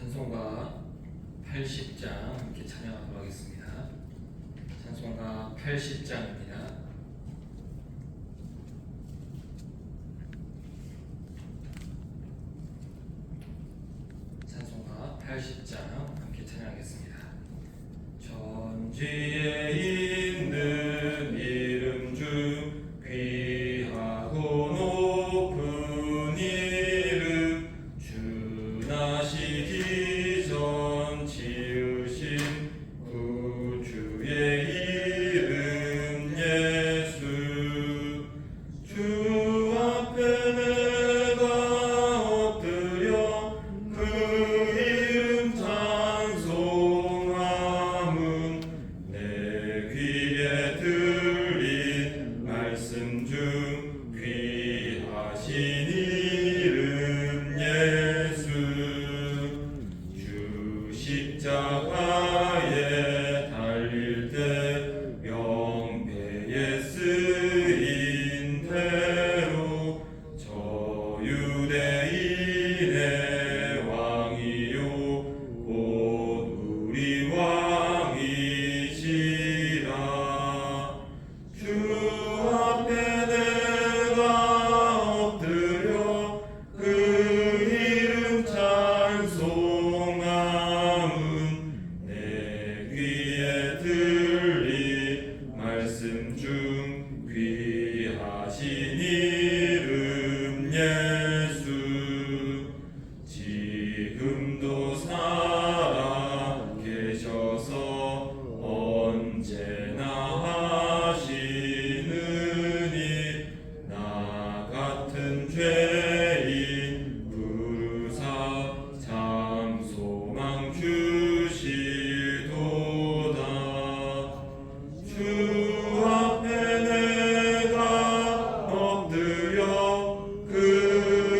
찬송가 80장 함께 찬양하도록 하겠습니다. 찬송가 80장입니다. 찬송가 80장 함께 찬양하겠습니다. 천지에 있는 이름 중 귀하고 높은 이름, 주 나시기 전 지으신 구주의 이름 예수. 주 앞에 내가 엎드려 그 이름 찬송함은 내 귀에 들린 말씀 중 귀하신 이름 예수. 주 십자가에 달릴 때 명패에 쓰인 대로 저 유대인의 왕이요 곧 우리 왕이시라. 주 앞에 내가 엎드려 그 이름 찬송함은 내 귀에 들린 말씀 중 귀하신 이름 예수. 지금도 살아 계셔서 언제나 하시느니 나 같은 죄인 부르사 참 소망 주시도다. 주 앞에 내가 엎드려 그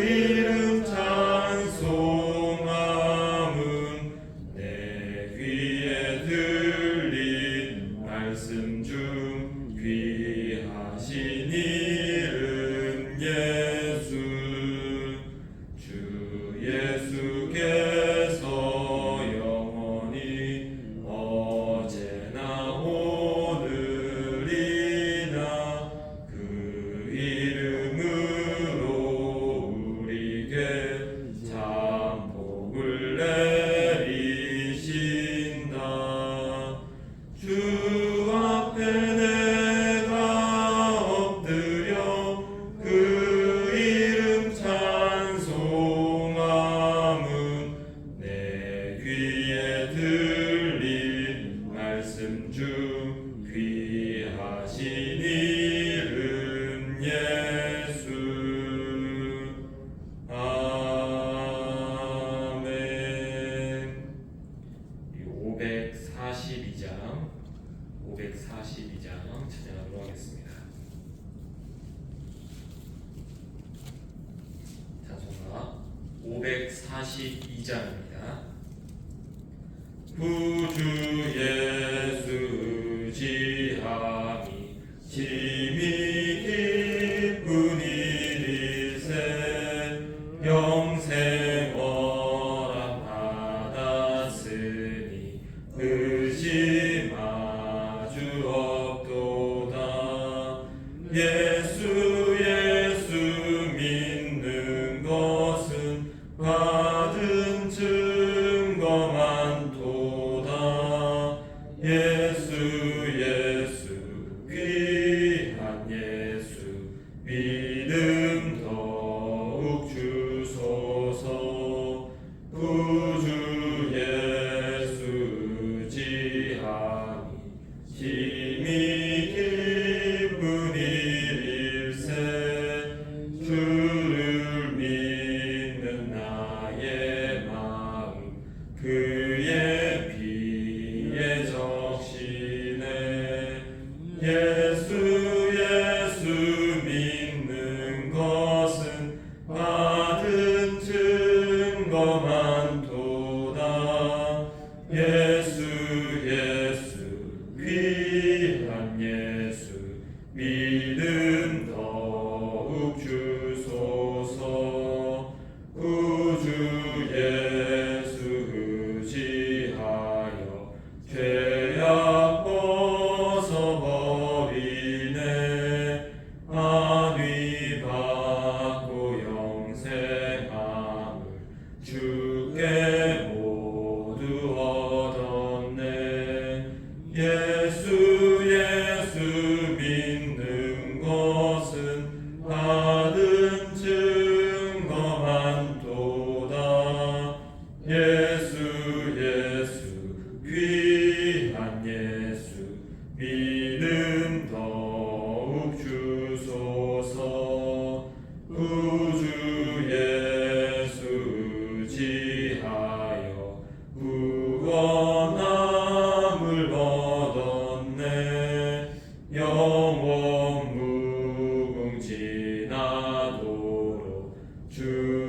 이름 찬송함은 내 귀에 들린 말씀 중 귀하신 이름 예수. 주 예수께서 영원히 어제나 오늘이나 그 이름으로 우리에게 참 복을 내리신다. 주 앞에 내가 엎드려 그 이름 찬송함은 내 귀에 들린 말씀 중 귀하신 이름 예수. 아멘. 542장 찬양하도록 하겠습니다. 찬송가 542장입니다. 구주 예수 의지함이 심히 기쁜 일일세. 영생 허락 받았으니 의심하주 없도다. 예수 믿는 것은 받은 증거 많도다.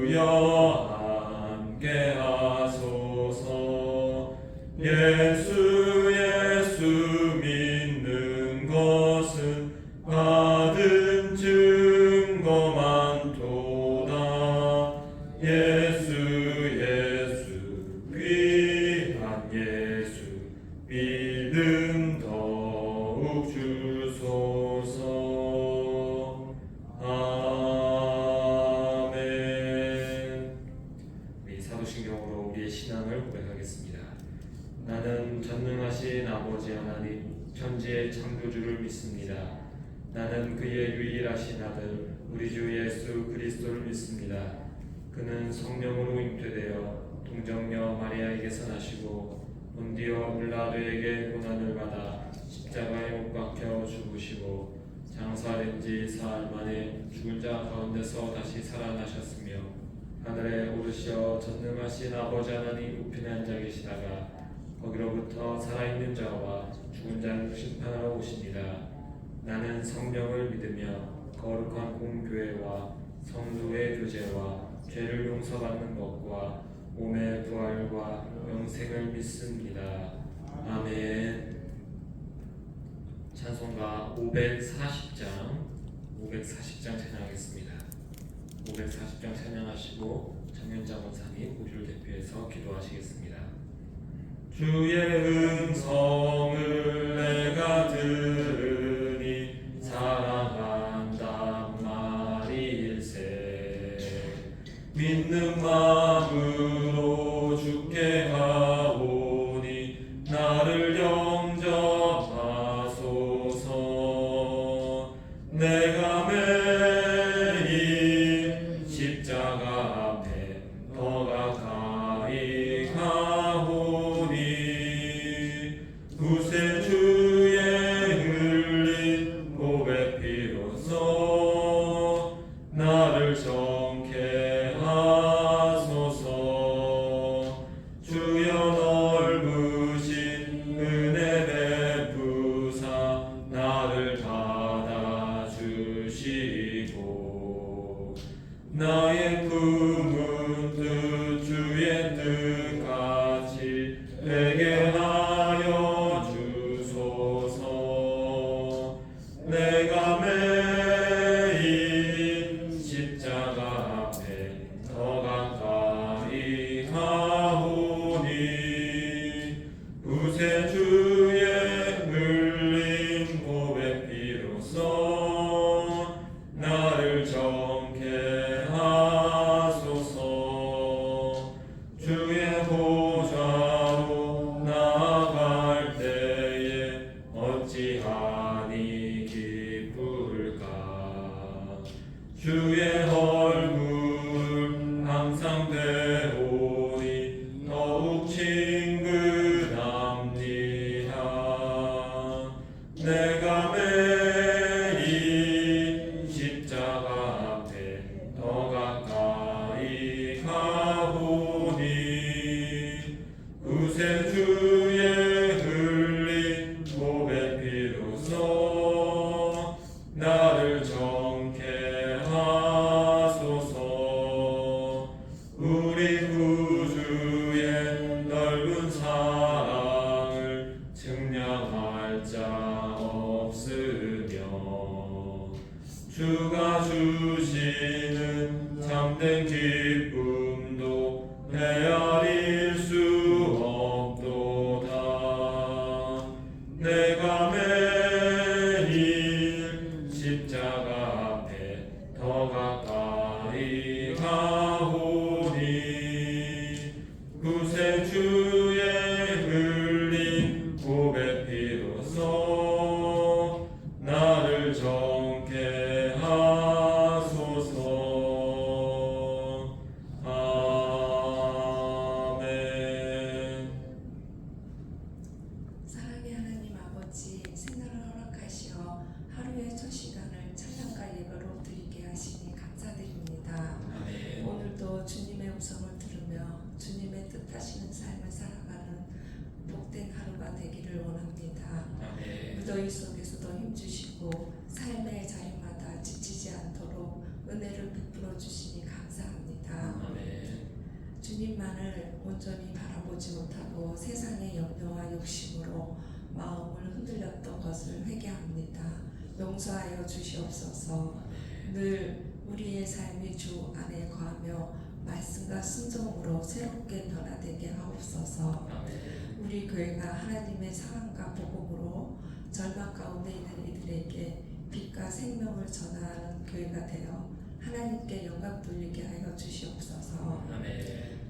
주여 함께 하소서. 예수 예수 믿는 것은 받은 증거만 도다. 예수 예수 귀한 예수 믿음 더욱 주소서. 아멘. 우리 사도신경으로 우리의 신앙을 고백하겠습니다. 나는 전능하신 아버지 하나님 천지의 창조주를 믿습니다. 나는 그의 유일하신 아들 우리 주 예수 그리스도를 믿습니다. 그는 성령으로 잉태되어 동정녀 마리아에게서 나시고 본디오 빌라도에게 고난을 받아 십자가에 못 박혀 죽으시고 장사된 지 사흘 만에 죽은 자 가운데서 다시 살아나셨으며 하늘에 오르시어 전능하신 아버지 하나님 우편에 앉아 계시다가 거기로부터 살아있는 자와 죽은 자를 심판하러 오십니다. 나는 성령을 믿으며 거룩한 공교회와 성도의 교제와 죄를 용서받는 것과 몸의 부활과 영생을 믿습니다. 아멘. 찬송가 540장 찬양하겠습니다. 540장 찬양하시고 정현자 권사님 우리를 대표해서 기도하시겠습니다. 주의 음성을 내가 들으니 사랑한단 말일세. 믿는 마음으로 주께 가오니 나를 영접하소서. 내가 매일 십자가 앞에 더 가까이 가오니 구세주의 흘린 보배 피로써 나를 정케 하소서. 주여 넓으신 은혜 베푸사 나를 받아주시고 나의 품은 뜻 주의 뜻같이 되게 하여 주소서. 내가 매일 십자가 앞에 더 가까이 가오니 구세주의 흘린 보배 피로써 나를 정케 하소서. 주의 보좌로 나아갈 때에 어찌하니 기쁠까. 주의 얼굴 항상 배우니 더욱 친근합니다. 내가 매일 십자가 앞에 더 가까이 가오니 구세주의 흘린 보배 피로써 나를 정케 하소서. 우리 구주의 넓은 사랑을 증량할 자 없으며 주가 주시는 참된 기쁨도 헤아릴 수 없도다. 내가 매일 십자가 앞에 더 가까이 가오니 구세주의 흘린 보배 피로써 나를 정케 하소서. 아멘. 사랑의 하나님 아버지, 새날을 허락하시어 하루의 첫 시간을 찬양과 예배로 드리게 하시니 감사드립니다. 아멘. 오늘도 주님의 음성을 들으며 주님의 뜻하시는 삶을 살아가는 복된 하루가 되기를 원합니다. 아멘. 무더위 속에서도 힘주시고 삶의 자리마다 지치지 않도록 은혜를 베풀어 주시니 감사합니다. 온전히 바라보지 못하고 세상의 염려와 욕심으로 마음을 흔들렸던 것을 회개합니다. 용서하여 주시옵소서. 늘 우리의 삶이 주 안에 거하며 말씀과 순종으로 새롭게 변화되게 하옵소서. 우리 교회가 하나님의 사랑과 복음으로 절망 가운데 있는 이들에게 빛과 생명을 전하는 교회가 되어 하나님께 영광 돌리게 하여 주시옵소서.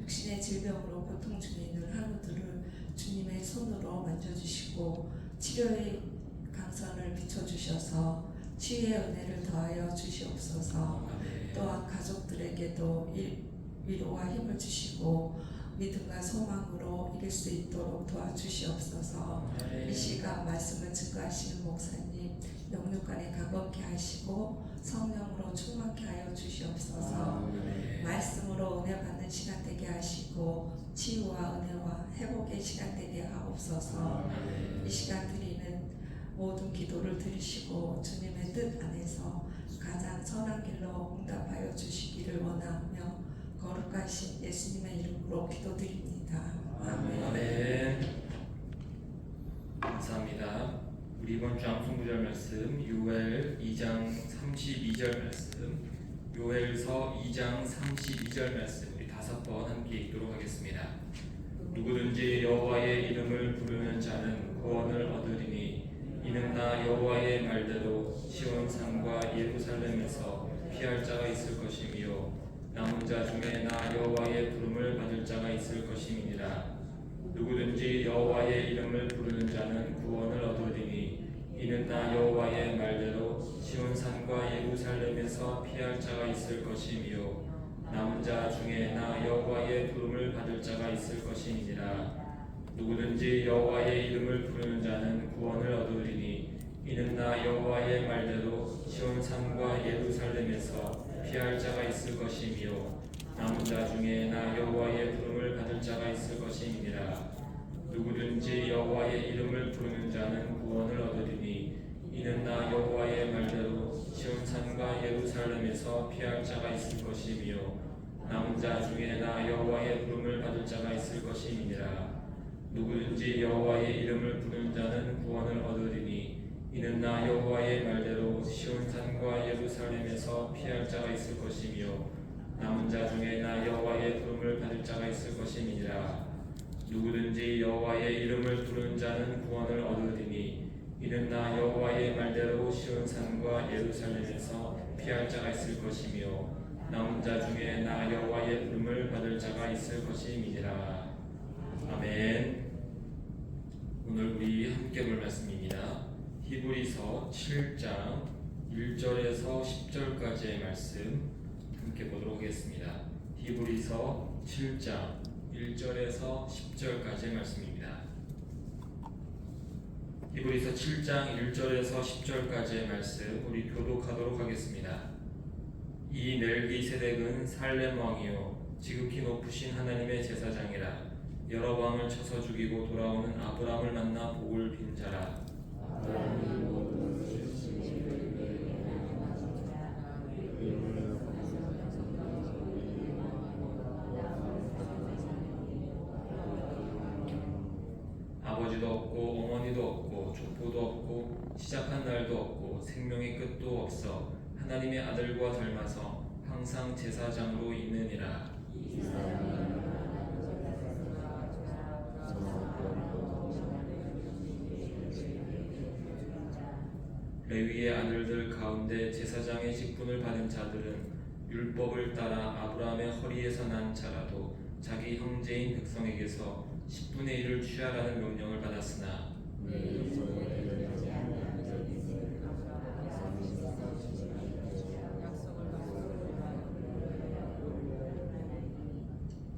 육신의 질병으로 고통 중에 있는 하루들을 주님의 손으로 만져주시고 치료의 강선을 비춰주셔서 치유의 은혜를 더하여 주시옵소서. 또한 가족들에게도 위로와 힘을 주시고 믿음과 소망으로 이길 수 있도록 도와주시옵소서. 이 시간 말씀을 증거하시는 목사님 영육간에 가볍게 하시고 성령으로 충만케 하여 주시옵소서. 말씀으로 은혜 받는 시간 되게 하시고 치유와 은혜와 회복의 시간 되게 하옵소서. 이 시간 드리는 모든 기도를 들으시고 주님의 뜻 안에서 가장 선한 길로 응답하여 주시기를 원하며 거룩하신 예수님의 이름으로 기도드립니다. 아멘. 감사합니다. 우리 이번 주 암송구절 말씀 요엘 2장 32절 말씀, 요엘서 2장 32절 말씀 우리 5번 함께 읽도록 하겠습니다. 누구든지 여호와의 이름을 부르는 자는 구원을 얻으리니 이는 나 여호와의 말대로 시온 산과 예루살렘에서 피할 자가 있을 것이며 남은 자 중에 나 여호와의 부름을 받을 자가 있을 것임이니라. 누구든지 여호와의 이름을 부르는 자는 구원을 얻으리니 이는 나 여호와의 말대로 시온 산과 예루살렘에서 피할 자가 있을 것이며 남은 자 중에 나 여호와의 부름을 받을 자가 있을 것임이니라. 누구든지 여호와의 이름을 부르는 자는 구원을 얻으리니 이는 나 여호와의 말대로 시온 산과 예루살렘에서 피할 자가 있을 것이며 남은 자 중에 나 여호와의 부름을 받을 자가 있을 것임이니라. 누구든지 여호와의 이름을 부르는 자는 구원을 얻으리니 이는 나 여호와의 말대로 시온 산과 예루살렘에서 피할 자가 있을 것이며 남은 자 중에 나 여호와의 부름을 받을 자가 있을 것임이니라. 누구든지 여호와의 이름을 부르는 자는 구원을 얻으리니 이는 나 여호와의 말대로 시온 산과 예루살렘에서 피할 자가 있을 것이며 남은 자 중에 나 여호와의 부름을 받을 자가 있을 것임이니라. 누구든지 여호와의 이름을 부르는 자는 구원을 얻으리니 이는 나 여호와의 말대로 시온 산과 예루살렘에서 피할 자가 있을 것이며 남은 자 중에 나 여호와의 부름을 받을 자가 있을 것임이니라. 아멘. 오늘 우리 함께 볼 말씀입니다. 히브리서 7장 1절에서 10절까지의 말씀 함께 보도록 하겠습니다. 히브리서 7장 1절에서 10절까지의 말씀입니다. 히브리서 7장 1절에서 10절까지의 말씀 우리 교독하도록 하겠습니다. 이 멜기세덱은 살렘 왕이요 지극히 높으신 하나님의 제사장이라. 여러 왕을 쳐서 죽이고 돌아오는 아브라함을 만나 복을 빈 자라. 아버지도 없고 어머니도 없고 족보도 없고 시작한 날도 없고 생명의 끝도 없어 하나님의 아들과 닮아서 항상 제사장으로 있느니라. 레위의 아들들 가운데 제사장의 직분을 받은 자들은 율법을 따라 아브라함의 허리에서 난 자라도 자기 형제인 백성에게서 10분의 1을 취하라는 명령을 받았으나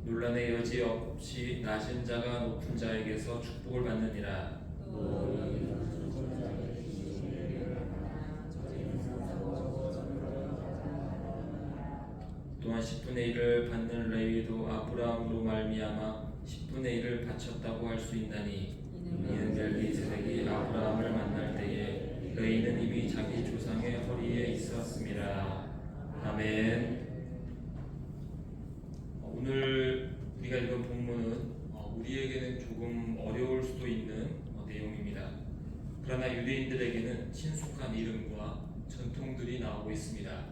논란의 여지 없이 낮은 자가 높은 자에게서 축복을 받느니라. 또한 10분의 1을 받는 레위도 아브라함으로 말미암아 10분의 1을 바쳤다고 할 수 있나니 이는 멜기세덱이 아브라함을 만날 때에 레위는 이미 자기 조상의 허리에 있었습니다. 아멘. 오늘 우리가 읽은 본문은 그러나 유대인들에게는 친숙한 이름과 전통들이 나오고 있습니다.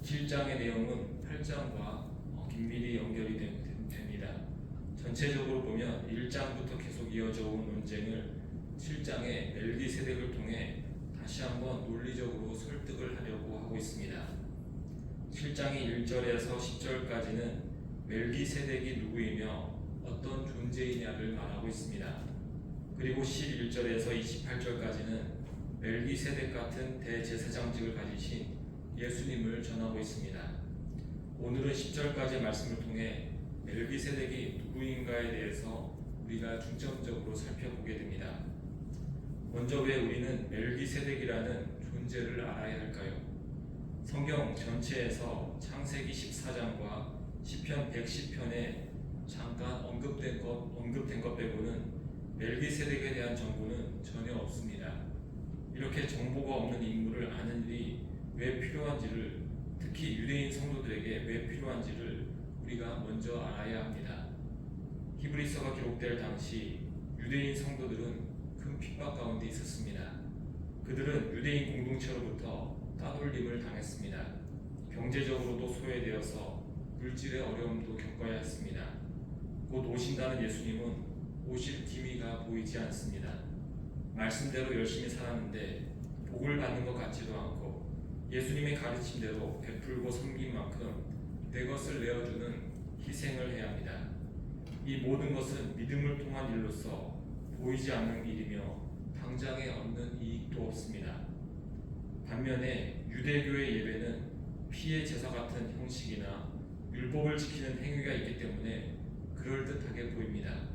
7장의 내용은 8장과 긴밀히 연결이 됩니다. 전체적으로 보면 1장부터 계속 이어져 온 논쟁을 7장의 멜기세덱을 통해 다시 한번 논리적으로 설득을 하려고 하고 있습니다. 7장의 1절에서 10절까지는 멜기세덱이 누구이며 어떤 존재이냐를 말하고 있습니다. 그리고 11절에서 28절까지는 멜기세덱 같은 대제사장직을 가지신 예수님을 전하고 있습니다. 오늘은 10절까지의 말씀을 통해 멜기세덱이 누구인가에 대해서 우리가 중점적으로 살펴보게 됩니다. 먼저 왜 우리는 멜기세덱이라는 존재를 알아야 할까요? 성경 전체에서 창세기 14장과 시편 110편에 잠깐 언급된 것 빼고는 멜기세덱에 대한 정보는 전혀 없습니다. 이렇게 정보가 없는 인물을 아는 일이 왜 필요한지를, 특히 유대인 성도들에게 왜 필요한지를 우리가 먼저 알아야 합니다. 히브리서가 기록될 당시 유대인 성도들은 큰 핍박 가운데 있었습니다. 그들은 유대인 공동체로부터 따돌림을 당했습니다. 경제적으로도 소외되어서 물질의 어려움도 겪어야 했습니다. 곧 오신다는 예수님은 오실 기미가 보이지 않습니다. 말씀대로 열심히 살았는데 복을 받는 것 같지도 않고 예수님의 가르침대로 베풀고 섬긴 만큼 내 것을 내어주는 희생을 해야 합니다. 이 모든 것은 믿음을 통한 일로서 보이지 않는 일이며 당장에 얻는 이익도 없습니다. 반면에 유대교의 예배는 피의 제사 같은 형식이나 율법을 지키는 행위가 있기 때문에 그럴듯하게 보입니다.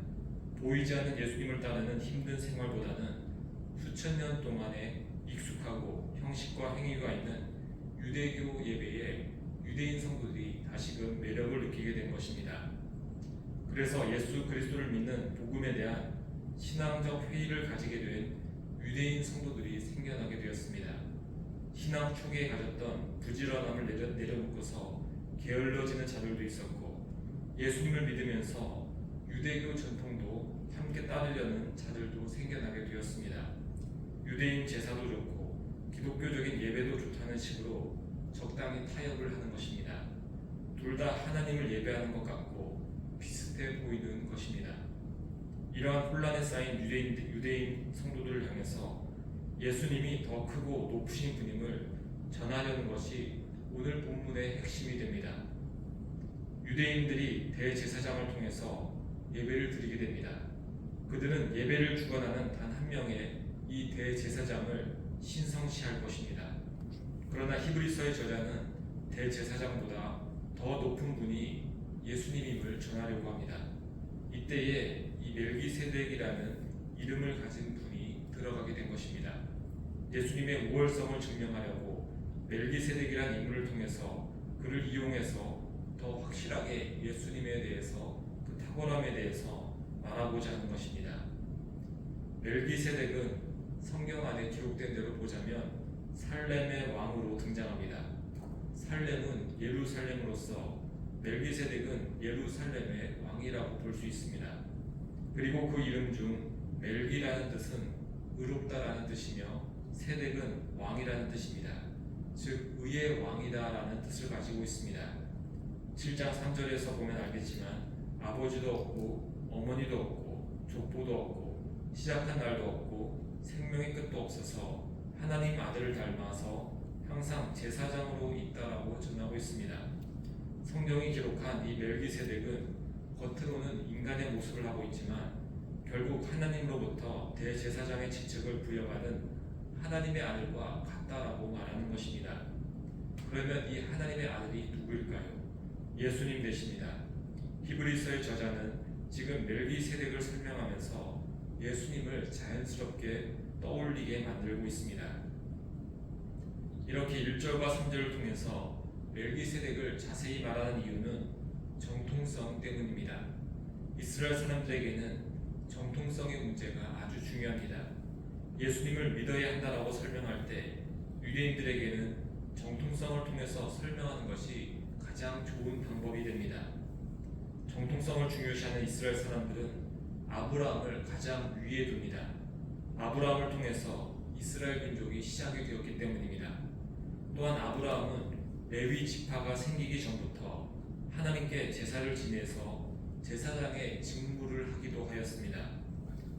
보이지 않는 예수님을 따르는 힘든 생활보다는 수천 년 동안에 익숙하고 형식과 행위가 있는 유대교 예배에 유대인 성도들이 다시금 매력을 느끼게 된 것입니다. 그래서 예수 그리스도를 믿는 복음에 대한 신앙적 회의를 가지게 된 유대인 성도들이 생겨나게 되었습니다. 신앙 초기에 가졌던 부지런함을 내려놓고서 게을러지는 자들도 있었고 예수님을 믿으면서 유대교 전통도 함께 따르려는 자들도 생겨나게 되었습니다. 유대인 제사도 좋고 기독교적인 예배도 좋다는 식으로 적당히 타협을 하는 것입니다. 둘 다 하나님을 예배하는 것 같고 비슷해 보이는 것입니다. 이러한 혼란에 쌓인 유대인 성도들을 향해서 예수님이 더 크고 높으신 분임을 전하려는 것이 오늘 본문의 핵심이 됩니다. 유대인들이 대제사장을 통해서 예배를 드리게 됩니다. 그들은 예배를 주관하는 단 한 명의 이 대제사장을 신성시할 것입니다. 그러나 히브리서의 저자는 대제사장보다 더 높은 분이 예수님임을 전하려고 합니다. 이때에 이 멜기세덱이라는 이름을 가진 분이 들어가게 된 것입니다. 예수님의 우월성을 증명하려고 멜기세덱이라는 인물을 통해서 그를 이용해서 더 확실하게 예수님에 대해서 그 탁월함에 대해서 말하고자 하는 것입니다. 멜기세덱은 성경 안에 기록된 대로 보자면 살렘의 왕으로 등장합니다. 살렘은 예루살렘으로서 멜기세덱은 예루살렘의 왕이라고 볼 수 있습니다. 그리고 그 이름 중 멜기라는 뜻은 의롭다라는 뜻이며 세덱은 왕이라는 뜻입니다. 즉 의의 왕이다라는 뜻을 가지고 있습니다. 7장 3절에서 보면 알겠지만 아버지도 없고 어머니도 없고 족보도 없고 시작한 날도 없고 생명의 끝도 없어서 하나님 아들을 닮아서 항상 제사장으로 있다라고 전하고 있습니다. 성경이 기록한 이 멜기세덱은 겉으로는 인간의 모습을 하고 있지만 결국 하나님으로부터 대제사장의 직책을 부여받은 하나님의 아들과 같다라고 말하는 것입니다. 그러면 이 하나님의 아들이 누구일까요? 예수님 되십니다. 히브리서의 저자는 지금 멜기세덱을 설명하면서 예수님을 자연스럽게 떠올리게 만들고 있습니다. 이렇게 1절과 3절을 통해서 멜기세덱을 자세히 말하는 이유는 정통성 때문입니다. 이스라엘 사람들에게는 정통성의 문제가 아주 중요합니다. 예수님을 믿어야 한다라고 설명할 때 유대인들에게는 정통성을 통해서 설명하는 것이 가장 좋은 방법이 됩니다. 정통성을 중요시하는 이스라엘 사람들은 아브라함을 가장 위에 둡니다. 아브라함을 통해서 이스라엘 민족이 시작이 되었기 때문입니다. 또한 아브라함은 레위 지파가 생기기 전부터 하나님께 제사를 지내서 제사장의 직무를 하기도 하였습니다.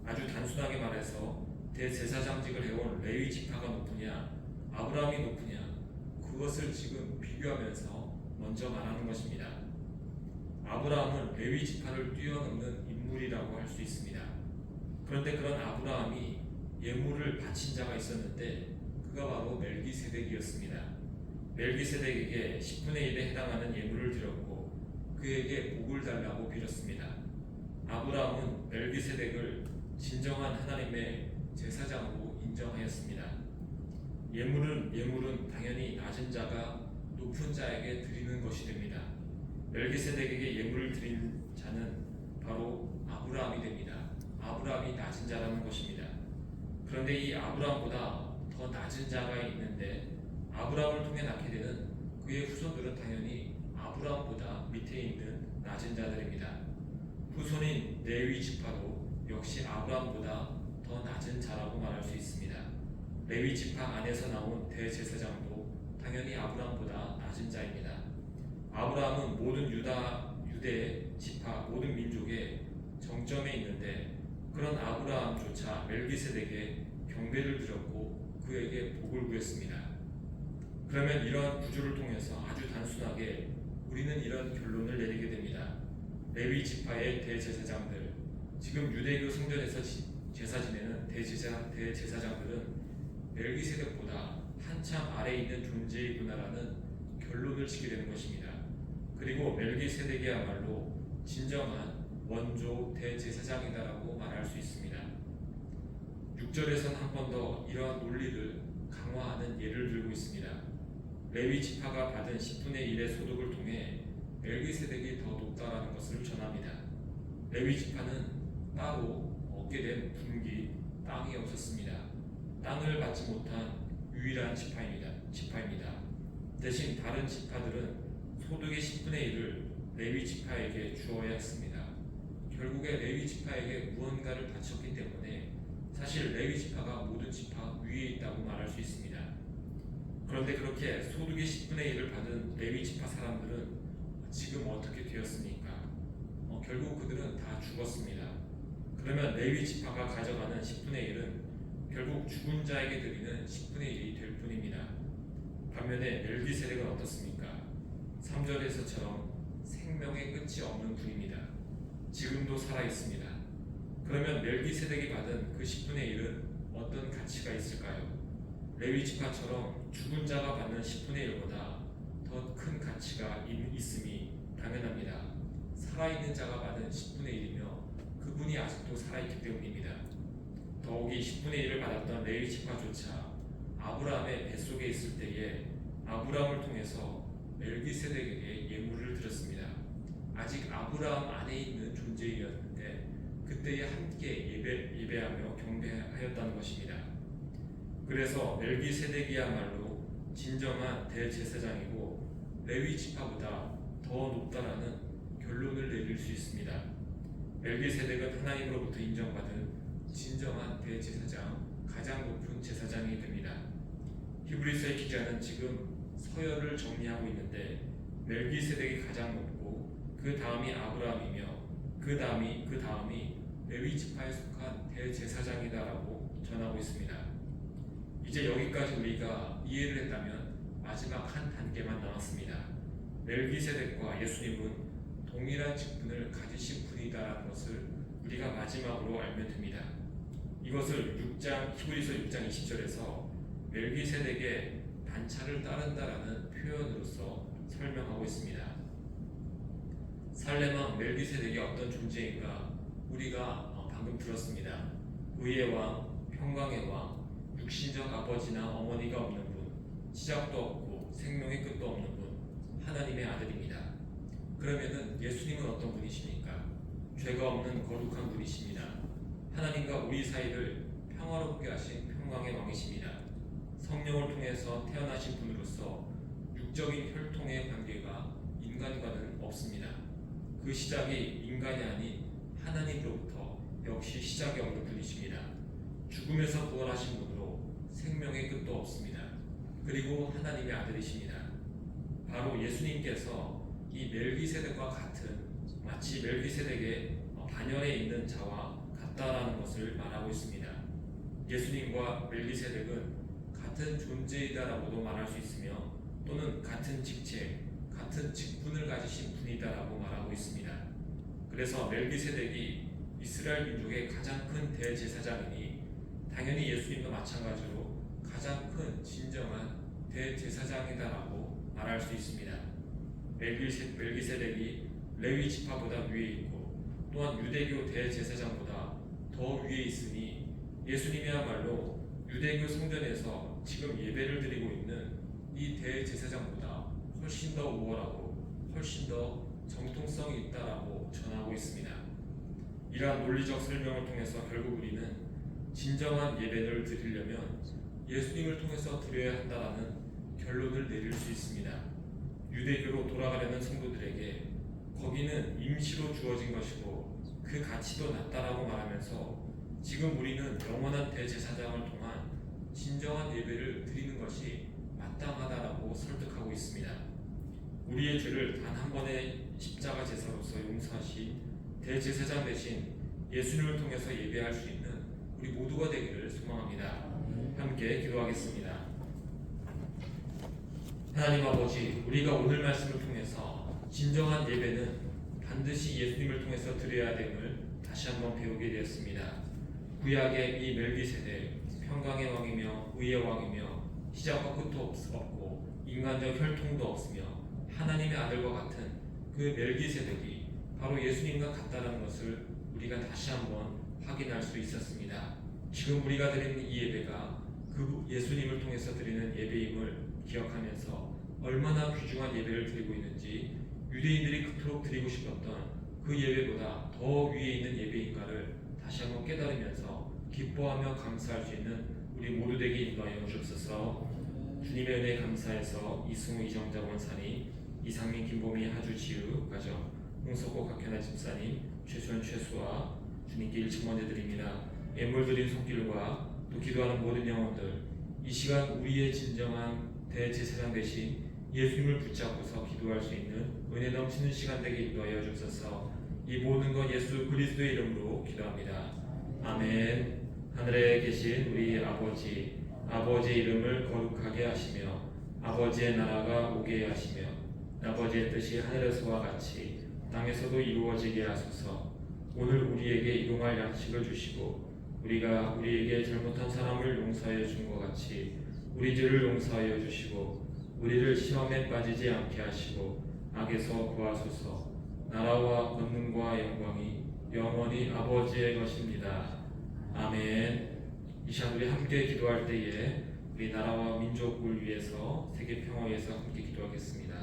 아주 단순하게 말해서 대제사장직을 해온 레위 지파가 높으냐 아브라함이 높으냐 그것을 지금 비교하면서 먼저 말하는 것입니다. 아브라함은 레위 지파를 뛰어넘는 인물이라고 할 수 있습니다. 그런데 그런 아브라함이 예물을 바친 자가 있었는데 그가 바로 멜기세덱이었습니다. 멜기세덱에게 10분의 1에 해당하는 예물을 드렸고 그에게 복을 달라고 빌었습니다. 아브라함은 멜기세덱을 진정한 하나님의 제사장으로 인정하였습니다. 예물은 당연히 낮은 자가 높은 자에게 드리는 것이 됩니다. 멜기세덱에게 예물을 드린 자는 바로 아브라함이 됩니다. 아브라함이 낮은 자라는 것입니다. 그런데 이 아브라함보다 더 낮은 자가 있는데 아브라함을 통해 낳게 되는 그의 후손들은 당연히 아브라함보다 밑에 있는 낮은 자들입니다. 후손인 레위 지파도 역시 아브라함보다 더 낮은 자라고 말할 수 있습니다. 레위 지파 안에서 나온 대제사장도 당연히 아브라함보다 낮은 자입니다. 아브라함은 모든 유대 지파 모든 민족의 정점에 있는데 그런 아브라함조차 멜기세덱에게 경배를 드렸고 그에게 복을 구했습니다. 그러면 이러한 구조를 통해서 아주 단순하게 우리는 이런 결론을 내리게 됩니다. 레위 지파의 대제사장들, 지금 유대교 성전에서 제사 지내는 대제사장들은 멜기세덱보다 한참 아래에 있는 존재이구나라는 결론을 짓게 되는 것입니다. 그리고 멜기세덱이야말로 진정한 원조 대제사장이다라고 말할 수 있습니다. 6절에서는 한 번 더 이러한 논리를 강화하는 예를 들고 있습니다. 레위 지파가 받은 10분의 1의 소득을 통해 멜기세덱이 더 높다라는 것을 전합니다. 레위 지파는 따로 얻게 된 분기 땅이 없었습니다. 땅을 받지 못한 유일한 지파입니다. 대신 다른 지파들은 소득의 10분의 1을 레위 지파에게 주어야 했습니다. 결국에 레위 지파에게 무언가를 바쳤기 때문에 사실 레위 지파가 모든 지파 위에 있다고 말할 수 있습니다. 그런데 그렇게 소득의 10분의 1을 받은 레위 지파 사람들은 지금 어떻게 되었습니까? 결국 그들은 다 죽었습니다. 그러면 레위 지파가 가져가는 10분의 1은 결국 죽은 자에게 드리는 10분의 1이 될 뿐입니다. 반면에 멜기세덱은 어떻습니까? 3절에서처럼 생명의 끝이 없는 분입니다. 지금도 살아있습니다. 그러면 멜기세덱이 받은 그 10분의 1은 어떤 가치가 있을까요? 레위 지파처럼 죽은 자가 받는 10분의 1보다 더 큰 가치가 있음이 당연합니다. 살아있는 자가 받은 10분의 1이며 그분이 아직도 살아있기 때문입니다. 더욱이 10분의 1을 받았던 레위 지파조차 아브라함의 뱃속에 있을 때에 아브라함을 통해서 멜기세덱에게 예물을 드렸습니다. 아직 아브라함 안에 있는 존재이었는데 그때에 함께 예배하며 경배하였다는 것입니다. 그래서 멜기세덱이야말로 진정한 대제사장이고 레위 지파보다 더 높다라는 결론을 내릴 수 있습니다. 멜기세덱은 하나님으로부터 인정받은 진정한 대제사장, 가장 높은 제사장이 됩니다. 히브리서의 기자는 지금 서열을 정리하고 있는데 멜기세덱이 가장 높고 그 다음이 아브라함이며 그 다음이 레위 지파에 속한 대제사장이다라고 전하고 있습니다. 이제 여기까지 우리가 이해를 했다면 마지막 한 단계만 남았습니다. 멜기세덱과 예수님은 동일한 직분을 가지신 분이다라는 것을 우리가 마지막으로 알면 됩니다. 이것을 히브리서 6장 20절에서 멜기세덱의 반차를 따른다라는 표현으로서 설명하고 있습니다. 살렘왕 멜기세덱이 어떤 존재인가 우리가 방금 들었습니다. 의의 왕, 평강의 왕, 육신적 아버지나 어머니가 없는 분, 시작도 없고 생명의 끝도 없는 분, 하나님의 아들입니다. 그러면은 예수님은 어떤 분이십니까? 죄가 없는 거룩한 분이십니다. 하나님과 우리 사이를 평화롭게 하신 평강의 왕이십니다. 성령을 통해서 태어나신 분으로서 육적인 혈통의 관계가 인간과는 없습니다. 그 시작이 인간이 아닌 하나님으로부터 역시 시작이 없는 분이십니다. 죽음에서 부활하신 분으로 생명의 끝도 없습니다. 그리고 하나님의 아들이십니다. 바로 예수님께서 이 멜기세덱과 같은, 마치 멜기세덱의 반열에 있는 자와 같다라는 것을 말하고 있습니다. 예수님과 멜기세덱은 같은 존재이다라고도 말할 수 있으며 또는 같은 직책, 같은 직분을 가지신 분이다라고 말하고 있습니다. 그래서 멜기세덱이 이스라엘 민족의 가장 큰 대제사장이니 당연히 예수님도 마찬가지로 가장 큰 진정한 대제사장이다라고 말할 수 있습니다. 멜기세덱이 레위 지파보다 위에 있고 또한 유대교 대제사장보다 더 위에 있으니 예수님이야말로 유대교 성전에서 지금 예배를 드리고 있는 이 대제사장보다 훨씬 더 우월하고 훨씬 더 정통성이 있다라고 전하고 있습니다. 이러한 논리적 설명을 통해서 결국 우리는 진정한 예배를 드리려면 예수님을 통해서 드려야 한다라는 결론을 내릴 수 있습니다. 유대교로 돌아가려는 성도들에게 거기는 임시로 주어진 것이고 그 가치도 낮다라고 말하면서 지금 우리는 영원한 대제사장을 통한 진정한 예배를 드리는 것이 마땅하다라고 설득하고 있습니다. 우리의 죄를 단 한 번의 십자가 제사로서 용서하신 대제사장 대신 예수님을 통해서 예배할 수 있는 우리 모두가 되기를 소망합니다. 함께 기도하겠습니다. 하나님 아버지, 우리가 오늘 말씀을 통해서 진정한 예배는 반드시 예수님을 통해서 드려야 됨을 다시 한번 배우게 되었습니다. 구약의 이 멜기세덱, 평강의 왕이며 의의 왕이며 시작과 끝도 없고 인간적 혈통도 없으며 하나님의 아들과 같은 그 멜기세덱이 바로 예수님과 같다는 것을 우리가 다시 한번 확인할 수 있었습니다. 지금 우리가 드리는 이 예배가 그 예수님을 통해서 드리는 예배임을 기억하면서 얼마나 귀중한 예배를 드리고 있는지, 유대인들이 그토록 드리고 싶었던 그 예배보다 더 위에 있는 예배인가를 다시 한번 깨달으면서 기뻐하며 감사할 수 있는 우리 모두 되게 인도하여 주옵소서. 주님의 은혜에 감사해서 이승우 이정자 원사님, 이상민 김보미 하주 지우 가정, 홍석호 각현아 집사님, 최수현 최수아 주님께 일층 먼저 드립니다. 예물 드린 손길과 또 기도하는 모든 영혼들, 이 시간 우리의 진정한 대제사장 대신 예수님을 붙잡고서 기도할 수 있는 은혜 넘치는 시간 되게 인도하여 주옵소서. 이 모든 것 예수 그리스도의 이름으로 기도합니다. 아멘. 하늘에 계신 우리 아버지, 아버지의 이름을 거룩하게 하시며 아버지의 나라가 오게 하시며 아버지의 뜻이 하늘에서와 같이 땅에서도 이루어지게 하소서. 오늘 우리에게 일용할 양식을 주시고 우리가 우리에게 잘못한 사람을 용서하여 준 것 같이 우리 죄를 용서하여 주시고 우리를 시험에 빠지지 않게 하시고 악에서 구하소서. 나라와 권능과 영광이 영원히 아버지의 것입니다. 아멘. 이 시간 우리 함께 기도할 때에 우리 나라와 민족을 위해서 세계 평화를 위해서 함께 기도하겠습니다.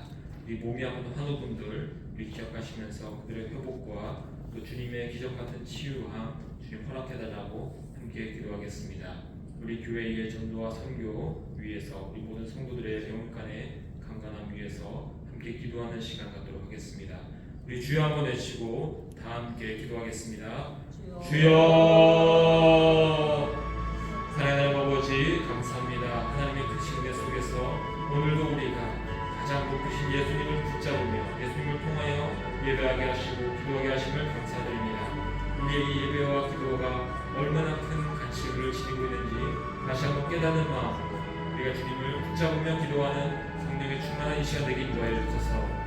우리 몸이 아픈 환우분들 우리 기억하시면서 그들의 회복과 또 주님의 기적 같은 치유함 주님 허락해달라고 함께 기도하겠습니다. 우리 교회의 전도와 선교 위해서 우리 모든 성도들의 영혼간의 강건함 위해서 함께 기도하는 시간 갖도록 하겠습니다. 우리 주여 한번 외치고 다 함께 기도하겠습니다. 주여. 사랑하는 아버지 감사합니다. 하나님의 크신 은혜 속에서 오늘도 우리가 가장 높으신 예수님을 붙잡으며 예수님을 통하여 예배하게 하시고 기도하게 하심을 감사드립니다. 우리의 이 예배와 기도가 얼마나 큰 가치를 지니고 있는지 다시 한번 깨닫는 마음으로 우리가 주님을 붙잡으며 기도하는 성령의 충만한 이 시간 되게 인도하여 주셔서